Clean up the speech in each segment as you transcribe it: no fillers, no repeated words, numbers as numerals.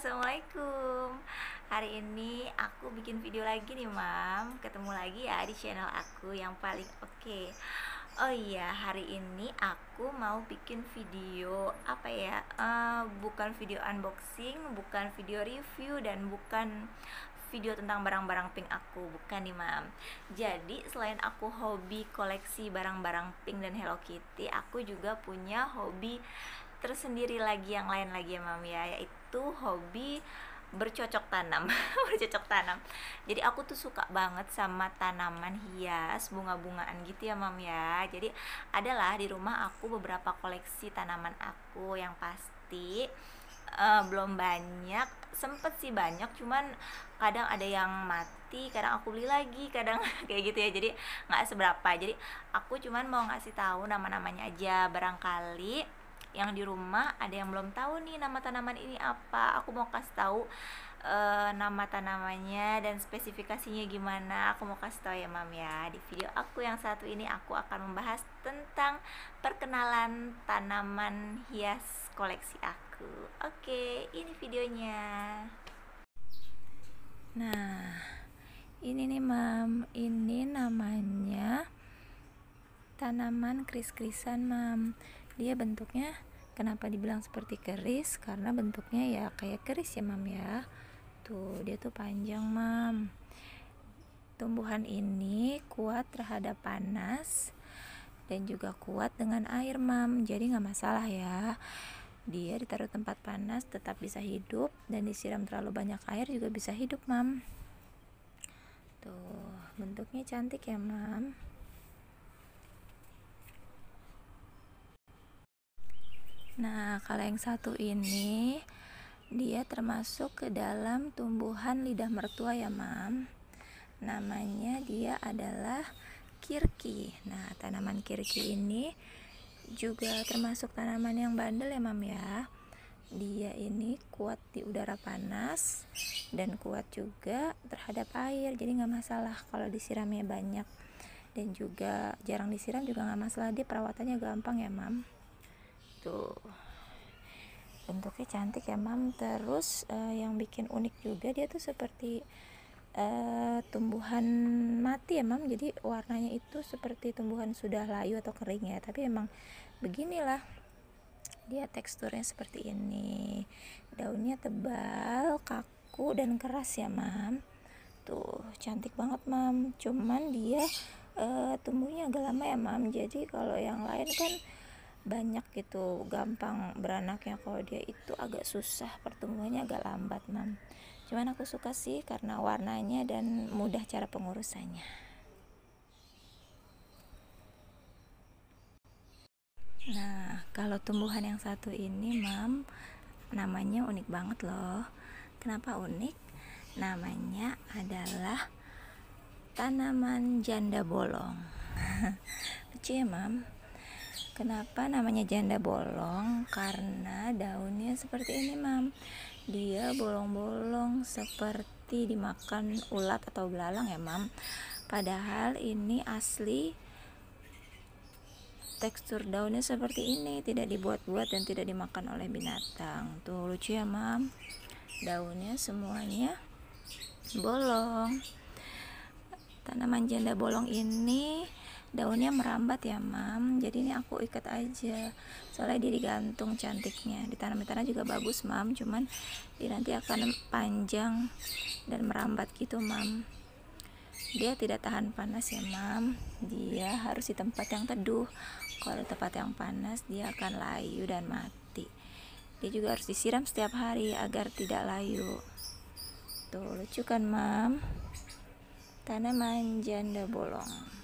Assalamualaikum. Hari ini aku bikin video lagi nih, Mam. Ketemu lagi ya di channel aku yang paling oke. Oh iya, hari ini aku mau bikin video apa ya? Bukan video unboxing, bukan video review, dan bukan video tentang barang-barang pink aku, bukan nih, Mam. Jadi selain aku hobi koleksi barang-barang pink dan Hello Kitty, aku juga punya hobi tersendiri lagi yang lain lagi ya, Mam, ya, yaitu hobi bercocok tanam. Bercocok tanam. Jadi aku tuh suka banget sama tanaman hias, bunga-bungaan gitu ya, Mam, ya. Jadi adalah di rumah aku beberapa koleksi tanaman aku yang pasti belum banyak, sempet sih banyak, cuman kadang ada yang mati, kadang aku beli lagi, kadang kayak gitu ya. Jadi nggak seberapa. Jadi aku cuman mau ngasih tahu nama-namanya aja, barangkali yang di rumah ada yang belum tahu nih nama tanaman ini apa. Aku mau kasih tahu nama tanamannya dan spesifikasinya gimana. Aku mau kasih tahu ya, Mam, ya. Di video aku yang satu ini aku akan membahas tentang perkenalan tanaman hias koleksi aku. Oke, ini videonya. Nah, ini nih, Mam. Ini namanya tanaman kris-krisan, Mam. Dia bentuknya, kenapa dibilang seperti keris? Karena bentuknya ya kayak keris ya, Mam, ya. Tuh, dia tuh panjang, Mam. Tumbuhan ini kuat terhadap panas dan juga kuat dengan air, Mam. Jadi nggak masalah ya. Dia ditaruh tempat panas tetap bisa hidup, dan disiram terlalu banyak air juga bisa hidup, Mam. Tuh, bentuknya cantik ya, Mam. Nah, kalau yang satu ini dia termasuk ke dalam tumbuhan lidah mertua ya, Mam. Namanya dia adalah kirki. Nah, tanaman kirki ini juga termasuk tanaman yang bandel ya, Mam, ya. Dia ini kuat di udara panas dan kuat juga terhadap air. Jadi nggak masalah kalau disiramnya banyak, dan juga jarang disiram juga nggak masalah. Dia perawatannya gampang ya, Mam. Tuh, bentuknya cantik ya, Mam. Terus yang bikin unik juga, dia tuh seperti tumbuhan mati ya, Mam. Jadi warnanya itu seperti tumbuhan sudah layu atau kering ya, tapi emang beginilah dia teksturnya seperti ini. Daunnya tebal, kaku, dan keras ya, Mam. Tuh, cantik banget, Mam. Cuman dia tumbuhnya agak lama ya, Mam. Jadi kalau yang lain kan banyak gitu, gampang beranaknya. Kalau dia itu agak susah, pertumbuhannya agak lambat, Mam. Cuman aku suka sih karena warnanya dan mudah cara pengurusannya. Nah, kalau tumbuhan yang satu ini, Mam, namanya unik banget loh. Kenapa unik? Namanya adalah tanaman janda bolong. Lucu ya, Mam. Kenapa namanya janda bolong? Karena daunnya seperti ini, Mam. Dia bolong-bolong seperti dimakan ulat atau belalang ya, Mam. Padahal ini asli tekstur daunnya seperti ini, tidak dibuat-buat dan tidak dimakan oleh binatang. Tuh, lucu ya, Mam. Daunnya semuanya bolong. Tanaman janda bolong ini daunnya merambat ya, Mam. Jadi ini aku ikat aja, soalnya dia digantung cantiknya. Ditanam di tanah juga bagus, Mam, cuman dia nanti akan panjang dan merambat gitu, Mam. Dia tidak tahan panas ya, Mam. Dia harus di tempat yang teduh. Kalau di tempat yang panas dia akan layu dan mati. Dia juga harus disiram setiap hari agar tidak layu. Tuh, lucu kan, Mam? Tanaman janda bolong.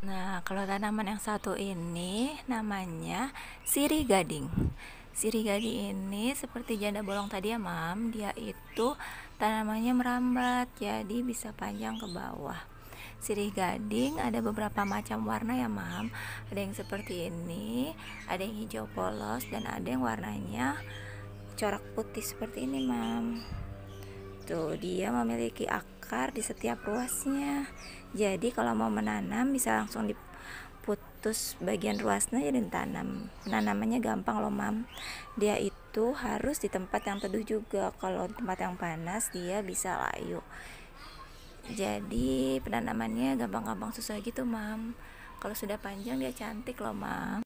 Nah, kalau tanaman yang satu ini namanya sirih gading. Sirih gading ini seperti janda bolong tadi ya, Mam. Dia itu tanamannya merambat, jadi bisa panjang ke bawah. Sirih gading ada beberapa macam warna ya, Mam. Ada yang seperti ini, ada yang hijau polos, dan ada yang warnanya corak putih seperti ini, Mam. Tuh, dia memiliki akar di setiap ruasnya. Jadi kalau mau menanam bisa langsung terus bagian luasnya jadi ditanam. Penanamannya gampang loh mam, dia itu harus di tempat yang teduh juga. Kalau tempat yang panas dia bisa layu. Jadi penanamannya gampang-gampang susah gitu mam. Kalau sudah panjang dia cantik loh mam.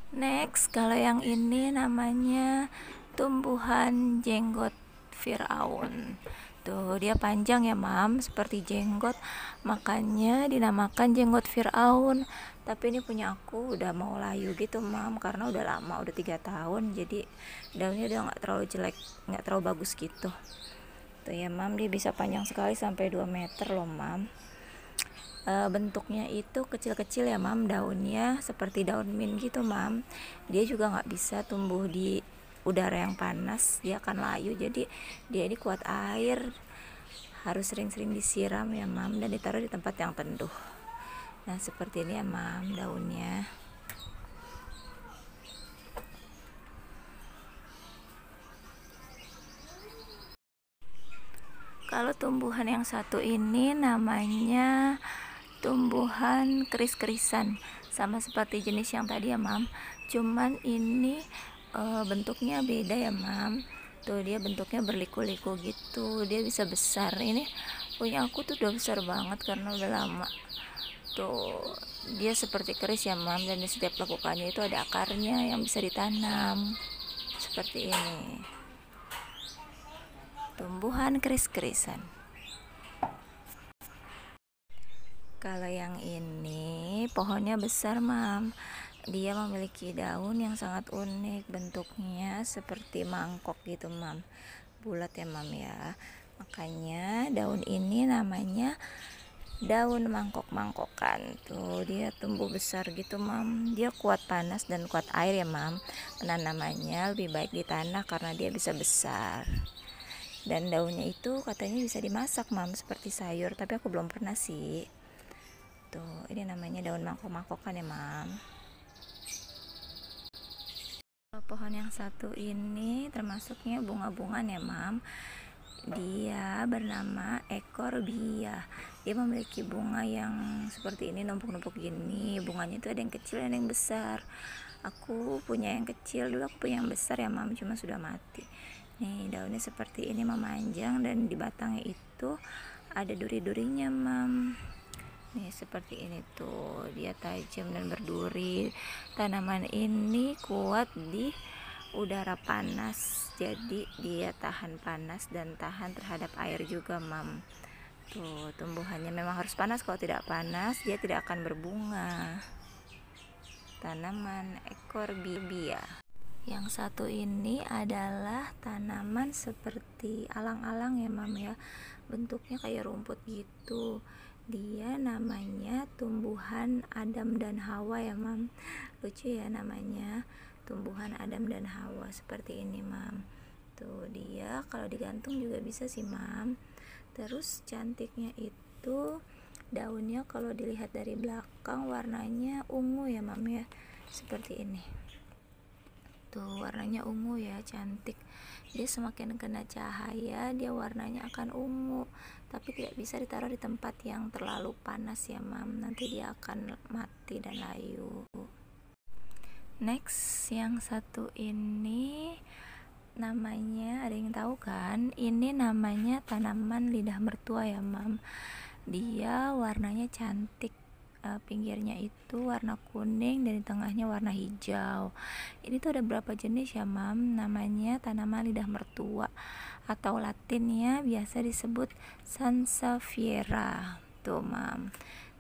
Next, kalau yang ini namanya tumbuhan jenggot Firaun. Tuh, dia panjang ya, Mam, seperti jenggot. Makanya dinamakan jenggot Firaun. Tapi ini punya aku udah mau layu gitu, Mam, karena udah lama, udah 3 tahun. Jadi daunnya udah nggak terlalu jelek, nggak terlalu bagus gitu. Tuh ya, Mam, dia bisa panjang sekali sampai 2 meter loh, Mam. Bentuknya itu kecil-kecil ya mam, daunnya seperti daun mint gitu mam. Dia juga nggak bisa tumbuh di udara yang panas, dia akan layu. Jadi dia ini kuat air, harus sering-sering disiram ya mam, dan ditaruh di tempat yang teduh. Nah seperti ini ya mam daunnya. Kalau tumbuhan yang satu ini namanya tumbuhan keris-kerisan, sama seperti jenis yang tadi ya mam, cuman ini bentuknya beda ya mam. Tuh dia bentuknya berliku-liku gitu, dia bisa besar. Ini punya aku tuh udah besar banget karena udah lama. Tuh dia seperti keris ya mam, dan di setiap lekukannya itu ada akarnya yang bisa ditanam seperti ini. Tumbuhan keris-kerisan. Kalau yang ini pohonnya besar mam, dia memiliki daun yang sangat unik, bentuknya seperti mangkok gitu mam, bulat ya mam ya. Makanya daun ini namanya daun mangkok-mangkokan. Tuh dia tumbuh besar gitu mam, dia kuat panas dan kuat air ya mam. Penanamannya lebih baik di tanah karena dia bisa besar. Dan daunnya itu katanya bisa dimasak mam, seperti sayur, tapi aku belum pernah sih. Tuh, ini namanya daun mangkok-mangkokan ya, Mam. Pohon yang satu ini termasuknya bunga-bungaan ya, Mam. Dia bernama ekorbia. Dia memiliki bunga yang seperti ini, numpuk-numpuk gini. Bunganya itu ada yang kecil, ada yang besar. Aku punya yang kecil, dulu aku punya yang besar ya, Mam, cuma sudah mati. Nih, daunnya seperti ini memanjang, dan di batangnya itu ada duri-durinya, Mam. Nih seperti ini tuh, dia tajam dan berduri. Tanaman ini kuat di udara panas, jadi dia tahan panas dan tahan terhadap air juga mam. Tuh tumbuhannya memang harus panas, kalau tidak panas dia tidak akan berbunga. Tanaman ekorbia. Yang satu ini adalah tanaman seperti alang-alang ya mam ya, bentuknya kayak rumput gitu. Dia namanya tumbuhan Adam dan Hawa ya mam, lucu ya namanya, tumbuhan Adam dan Hawa seperti ini mam. Tuh dia kalau digantung juga bisa sih mam. Terus cantiknya itu daunnya kalau dilihat dari belakang warnanya ungu ya mam ya, seperti ini. Tuh warnanya ungu ya, cantik. Dia semakin kena cahaya dia warnanya akan ungu, tapi tidak bisa ditaruh di tempat yang terlalu panas ya mam, nanti dia akan mati dan layu. Next, yang satu ini namanya, ada yang tahu kan? Ini namanya tanaman lidah mertua ya mam. Dia warnanya cantik, pinggirnya itu warna kuning dan di tengahnya warna hijau. Ini tuh ada berapa jenis ya mam, namanya tanaman lidah mertua, atau latinnya biasa disebut Sansevieria. Tuh mam,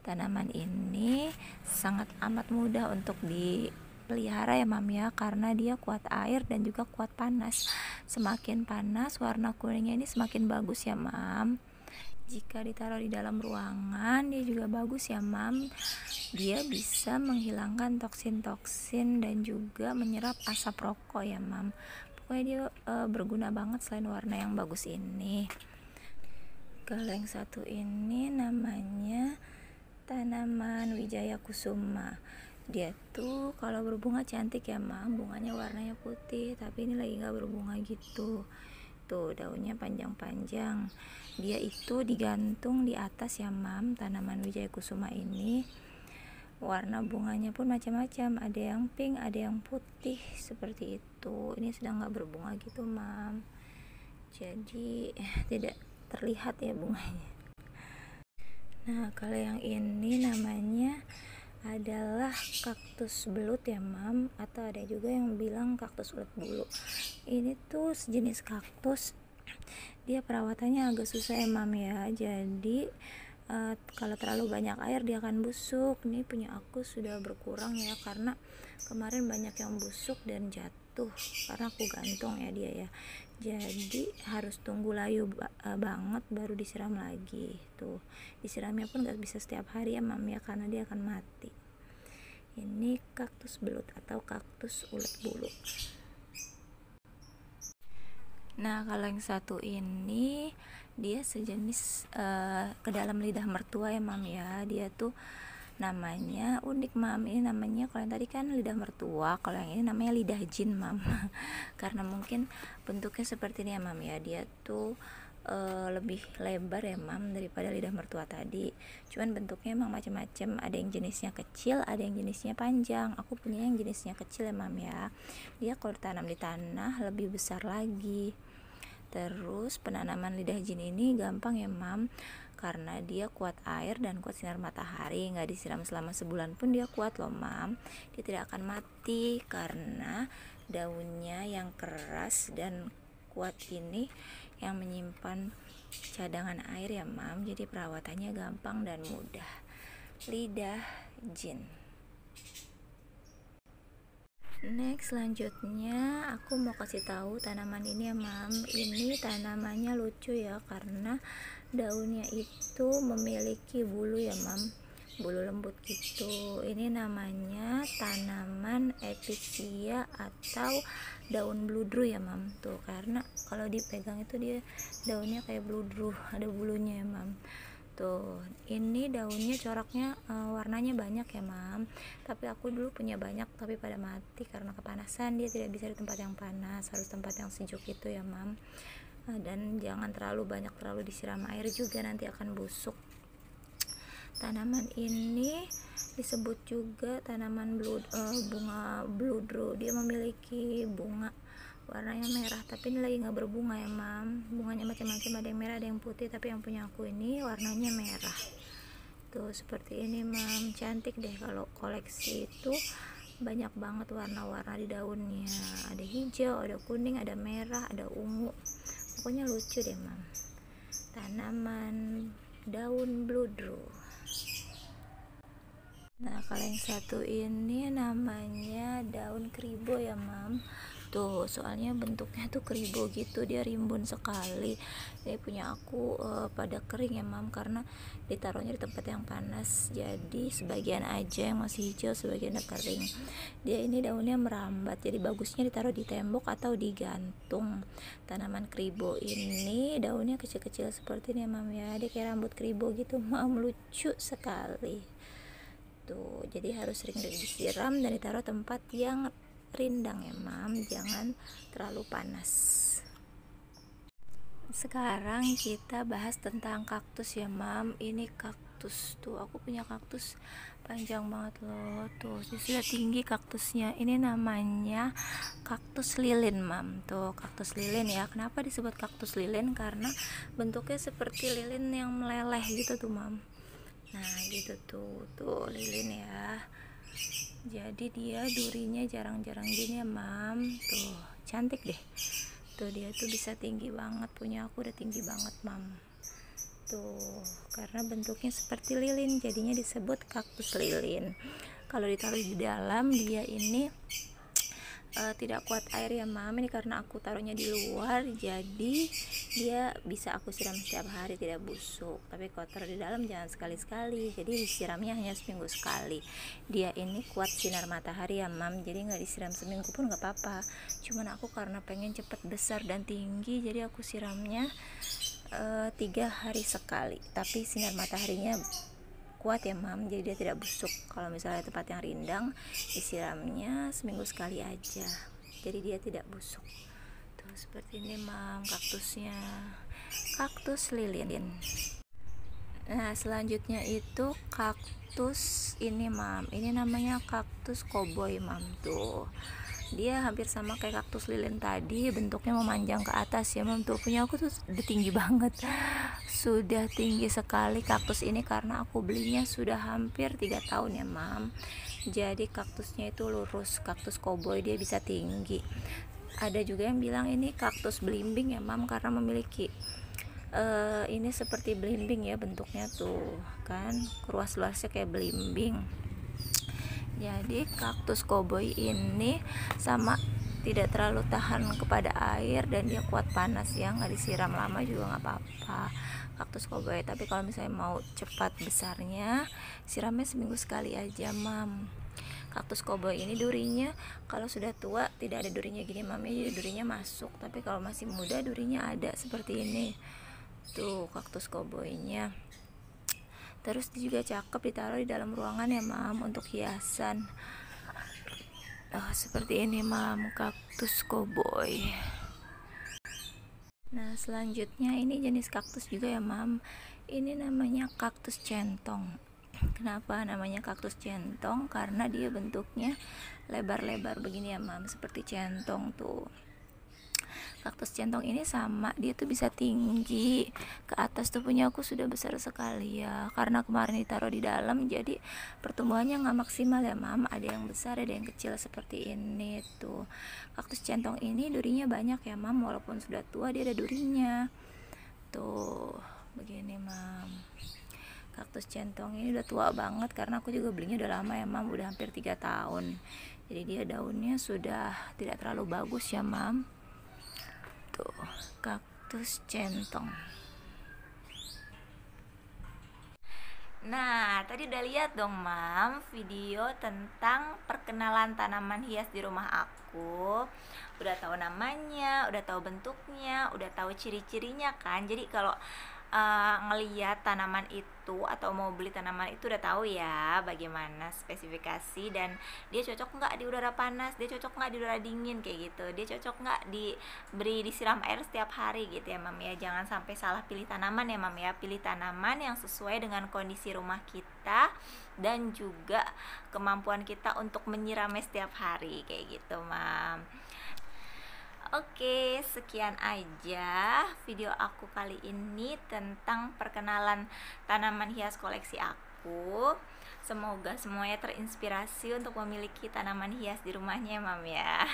tanaman ini sangat amat mudah untuk dipelihara ya mam ya, karena dia kuat air dan juga kuat panas. Semakin panas warna kuningnya ini semakin bagus ya mam. Jika ditaruh di dalam ruangan dia juga bagus ya mam, dia bisa menghilangkan toksin-toksin dan juga menyerap asap rokok ya mam. Pokoknya dia berguna banget selain warna yang bagus ini. Kalau yang satu ini namanya tanaman Wijaya Kusuma. Dia tuh kalau berbunga cantik ya mam, bunganya warnanya putih, tapi ini lagi gak berbunga gitu. Tuh daunnya panjang-panjang, dia itu digantung di atas ya mam, tanaman Wijaya Kusuma ini. Warna bunganya pun macam-macam, ada yang pink, ada yang putih seperti itu. Ini sedang nggak berbunga gitu mam, jadi tidak terlihat ya bunganya. Nah kalau yang ini namanya adalah kaktus belut ya mam, atau ada juga yang bilang kaktus ulet bulu. Ini tuh sejenis kaktus, dia perawatannya agak susah ya mam ya, jadi kalau terlalu banyak air dia akan busuk. Ini punya aku sudah berkurang ya, karena kemarin banyak yang busuk dan jatuh karena aku gantung ya dia ya, jadi harus tunggu layu banget baru disiram lagi. Tuh disiramnya pun gak bisa setiap hari ya mam ya, karena dia akan mati. Ini kaktus belut atau kaktus ulet bulu. Nah kalau yang satu ini dia sejenis ke dalam lidah mertua ya mam ya, dia tuh namanya unik mam. Ini namanya, kalau yang tadi kan lidah mertua, kalau yang ini namanya lidah jin mam karena mungkin bentuknya seperti ini ya mam ya, dia tuh lebih lebar ya mam daripada lidah mertua tadi, cuman bentuknya emang macam-macam, ada yang jenisnya kecil, ada yang jenisnya panjang. Aku punya yang jenisnya kecil ya mam ya, dia kalau ditanam di tanah lebih besar lagi. Terus penanaman lidah jin ini gampang ya mam, karena dia kuat air dan kuat sinar matahari, nggak disiram selama sebulan pun dia kuat loh mam. Dia tidak akan mati karena daunnya yang keras dan kuat ini yang menyimpan cadangan air ya mam, jadi perawatannya gampang dan mudah. Lidah jin. Next selanjutnya aku mau kasih tahu tanaman ini ya mam. Ini tanamannya lucu ya, karena daunnya itu memiliki bulu ya mam, bulu lembut gitu. Ini namanya tanaman episia atau daun bludru ya mam. Tuh karena kalau dipegang itu dia daunnya kayak bludru, ada bulunya ya mam. Tuh ini daunnya coraknya warnanya banyak ya mam, tapi aku dulu punya banyak tapi pada mati karena kepanasan. Dia tidak bisa di tempat yang panas, harus tempat yang sejuk itu ya mam. Dan jangan terlalu banyak, terlalu disiram air juga nanti akan busuk. Tanaman ini disebut juga tanaman bunga bludru. Dia memiliki bunga warnanya merah, tapi ini lagi nggak berbunga ya mam. Bunganya macam-macam, ada yang merah, ada yang putih, tapi yang punya aku ini warnanya merah. Tuh seperti ini mam, cantik deh. Kalau koleksi itu banyak banget warna-warna di daunnya, ada hijau, ada kuning, ada merah, ada ungu, pokoknya lucu deh mam. Tanaman daun bludru. Nah kalau yang satu ini namanya daun kribo ya mam. Tuh soalnya bentuknya tuh kribo gitu, dia rimbun sekali. Dia punya aku pada kering ya mam, karena ditaruhnya di tempat yang panas, jadi sebagian aja yang masih hijau, sebagian udah kering. Dia ini daunnya merambat, jadi bagusnya ditaruh di tembok atau digantung. Tanaman kribo ini daunnya kecil-kecil seperti ini ya mam ya, dia kayak rambut kribo gitu mam, lucu sekali. Tuh jadi harus sering disiram dan ditaruh tempat yang rindang ya mam, jangan terlalu panas. Sekarang kita bahas tentang kaktus ya mam. Ini kaktus, tuh aku punya kaktus panjang banget loh, tuh sudah tinggi kaktusnya. Ini namanya kaktus lilin mam. Tuh kaktus lilin ya, kenapa disebut kaktus lilin, karena bentuknya seperti lilin yang meleleh gitu tuh mam. Nah gitu tuh lilin ya, jadi dia durinya jarang-jarang gini ya mam. Tuh cantik deh, tuh dia tuh bisa tinggi banget, punya aku udah tinggi banget mam. Tuh karena bentuknya seperti lilin jadinya disebut kaktus lilin. Kalau ditaruh di dalam dia ini tidak kuat air ya mam. Ini karena aku taruhnya di luar, jadi dia bisa aku siram setiap hari, tidak busuk. Tapi kalau taruh di dalam jangan sekali-sekali, jadi disiramnya hanya seminggu sekali. Dia ini kuat sinar matahari ya mam, jadi nggak disiram seminggu pun nggak apa-apa. Cuman aku karena pengen cepet besar dan tinggi, jadi aku siramnya 3 hari sekali. Tapi sinar mataharinya kuat ya mam, jadi dia tidak busuk. Kalau misalnya tempat yang rindang, disiramnya seminggu sekali aja, jadi dia tidak busuk. Tuh seperti ini mam kaktusnya, kaktus lilin. Nah, selanjutnya itu kaktus ini, Mam. Ini namanya kaktus koboi, Mam. Tuh. Dia hampir sama kayak kaktus lilin tadi, bentuknya memanjang ke atas ya, Mam. Tuh, punya aku tuh udah tinggi banget. Sudah tinggi sekali kaktus ini karena aku belinya sudah hampir 3 tahun ya, Mam. Jadi kaktusnya itu lurus, kaktus koboi, dia bisa tinggi. Ada juga yang bilang ini kaktus belimbing ya, Mam, karena memiliki ini seperti belimbing ya bentuknya tuh kan, luas-luasnya kayak belimbing. Jadi kaktus koboi ini sama, tidak terlalu tahan kepada air dan dia kuat panas ya, nggak disiram lama juga nggak apa-apa kaktus koboi. Tapi kalau misalnya mau cepat besarnya, siramnya seminggu sekali aja, Mam. Kaktus koboi ini durinya kalau sudah tua tidak ada durinya gini, Mam, jadi durinya masuk. Tapi kalau masih muda durinya ada seperti ini tuh kaktus koboinya. Terus juga cakep ditaruh di dalam ruangan ya, Mam, untuk hiasan. Seperti ini, Mam, kaktus koboi. Nah, selanjutnya ini jenis kaktus juga ya, Mam. Ini namanya kaktus centong. Kenapa namanya kaktus centong? Karena dia bentuknya lebar-lebar begini ya, Mam, seperti centong tuh. Kaktus centong ini sama, dia tuh bisa tinggi ke atas tuh, punya aku sudah besar sekali ya, karena kemarin ditaruh di dalam jadi pertumbuhannya nggak maksimal ya, Mam. Ada yang besar ada yang kecil seperti ini tuh. Kaktus centong ini durinya banyak ya, Mam, walaupun sudah tua dia ada durinya tuh begini, Mam. Kaktus centong ini udah tua banget karena aku juga belinya udah lama ya, Mam, udah hampir 3 tahun. Jadi dia daunnya sudah tidak terlalu bagus ya, Mam. Tuh, kaktus centong. Nah, tadi udah lihat dong, Mam, video tentang perkenalan tanaman hias di rumah aku. Udah tahu namanya, udah tahu bentuknya, udah tahu ciri-cirinya kan. Jadi kalau ngeliat tanaman itu atau mau beli tanaman itu udah tahu ya bagaimana spesifikasi, dan dia cocok nggak di udara panas, dia cocok nggak di udara dingin kayak gitu, dia cocok nggak disiram air setiap hari gitu ya, Mam ya. Jangan sampai salah pilih tanaman ya, Mam ya. Pilih tanaman yang sesuai dengan kondisi rumah kita dan juga kemampuan kita untuk menyiramnya setiap hari kayak gitu, Mam. Oke, sekian aja video aku kali ini tentang perkenalan tanaman hias koleksi aku. Semoga semuanya terinspirasi untuk memiliki tanaman hias di rumahnya, Mam ya.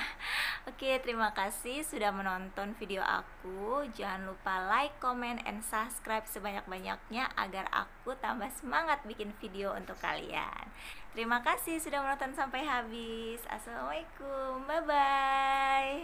Oke, terima kasih sudah menonton video aku. Jangan lupa like, comment, and subscribe sebanyak-banyaknya agar aku tambah semangat bikin video untuk kalian. Terima kasih sudah menonton sampai habis. Assalamualaikum, bye-bye.